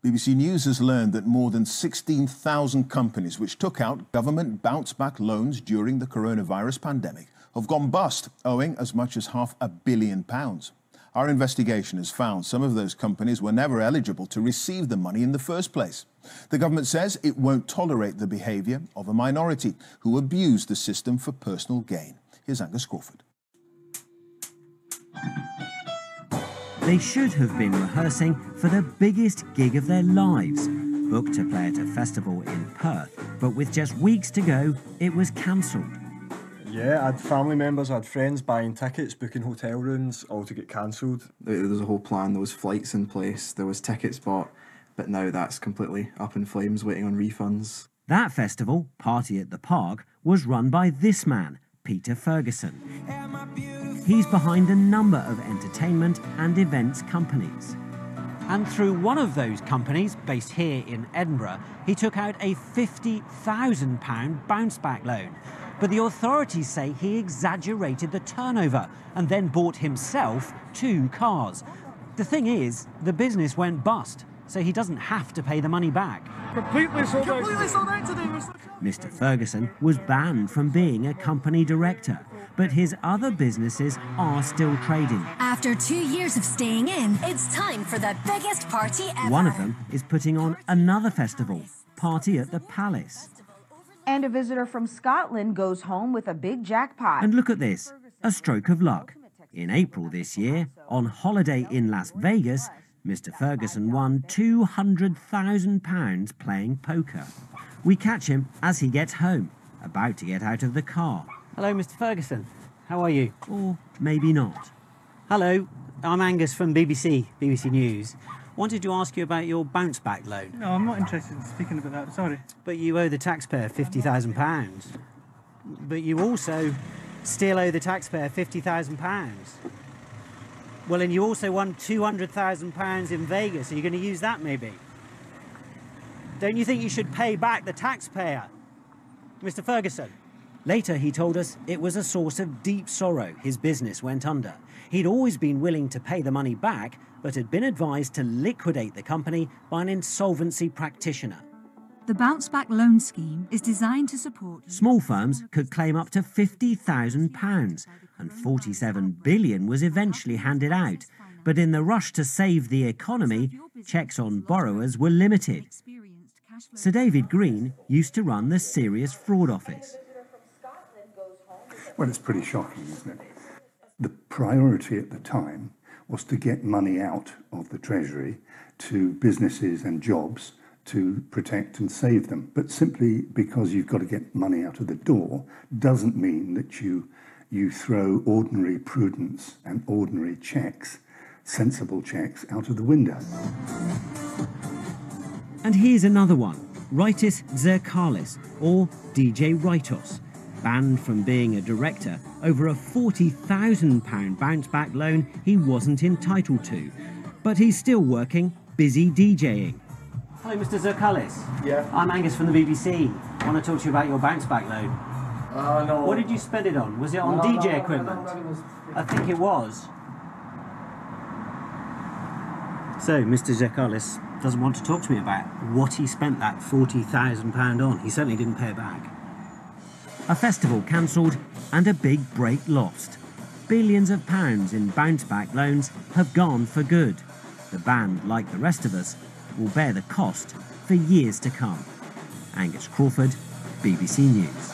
BBC News has learned that more than 16,000 companies which took out government bounce-back loans during the coronavirus pandemic have gone bust, owing as much as £500 million. Our investigation has found some of those companies were never eligible to receive the money in the first place. The government says it won't tolerate the behaviour of a minority who abuse the system for personal gain. Here's Angus Crawford. They should have been rehearsing for the biggest gig of their lives, booked to play at a festival in Perth, but with just weeks to go, it was cancelled. Yeah, I had family members, I had friends buying tickets, booking hotel rooms, all to get cancelled. There was a whole plan, there was flights in place, there was tickets bought, but now that's completely up in flames, waiting on refunds. That festival, Party at the Park, was run by this man, Peter Ferguson. He's behind a number of entertainment and events companies. And through one of those companies, based here in Edinburgh, he took out a £50,000 bounce-back loan. But the authorities say he exaggerated the turnover and then bought himself 2 cars. The thing is, the business went bust, so he doesn't have to pay the money back. Completely sold out today. Mr. Ferguson was banned from being a company director, but his other businesses are still trading. After 2 years of staying in, it's time for the biggest party ever. One of them is putting on another festival, Party at the Palace. And a visitor from Scotland goes home with a big jackpot. And look at this, a stroke of luck. In April this year, on holiday in Las Vegas, Mr. Ferguson won £200,000 playing poker. We catch him as he gets home, about to get out of the car. Hello, Mr. Ferguson. How are you? Or maybe not. Hello, I'm Angus from BBC News. Wanted to ask you about your bounce-back loan. No, I'm not interested in speaking about that, sorry. But you owe the taxpayer £50,000. But you also still owe the taxpayer £50,000. Well, and you also won £200,000 in Vegas. Are you going to use that, maybe? Don't you think you should pay back the taxpayer, Mr. Ferguson? Later, he told us it was a source of deep sorrow his business went under. He'd always been willing to pay the money back, but had been advised to liquidate the company by an insolvency practitioner. The Bounce Back Loan Scheme is designed to support... Small firms could claim up to £50,000, and £47 billion was eventually handed out. But in the rush to save the economy, checks on borrowers were limited. Sir David Green used to run the Serious Fraud Office. Well, it's pretty shocking, isn't it? The priority at the time was to get money out of the Treasury to businesses and jobs to protect and save them. But simply because you've got to get money out of the door doesn't mean that you throw ordinary prudence and ordinary checks, sensible checks, out of the window. And here's another one, Rytis Zerkalis, or DJ Rytos, banned from being a director over a £40,000 bounce-back loan he wasn't entitled to. But he's still working, busy DJing. Hello, Mr. Zerkalis. Yeah? I'm Angus from the BBC. I want to talk to you about your bounce-back loan. No. What did you spend it on? Was it on DJ equipment? I think it was. So, Mr. Zerkalis doesn't want to talk to me about what he spent that £40,000 on. He certainly didn't pay it back. A festival cancelled and a big break lost. Billions of pounds in bounce-back loans have gone for good. The band, like the rest of us, will bear the cost for years to come. Angus Crawford, BBC News.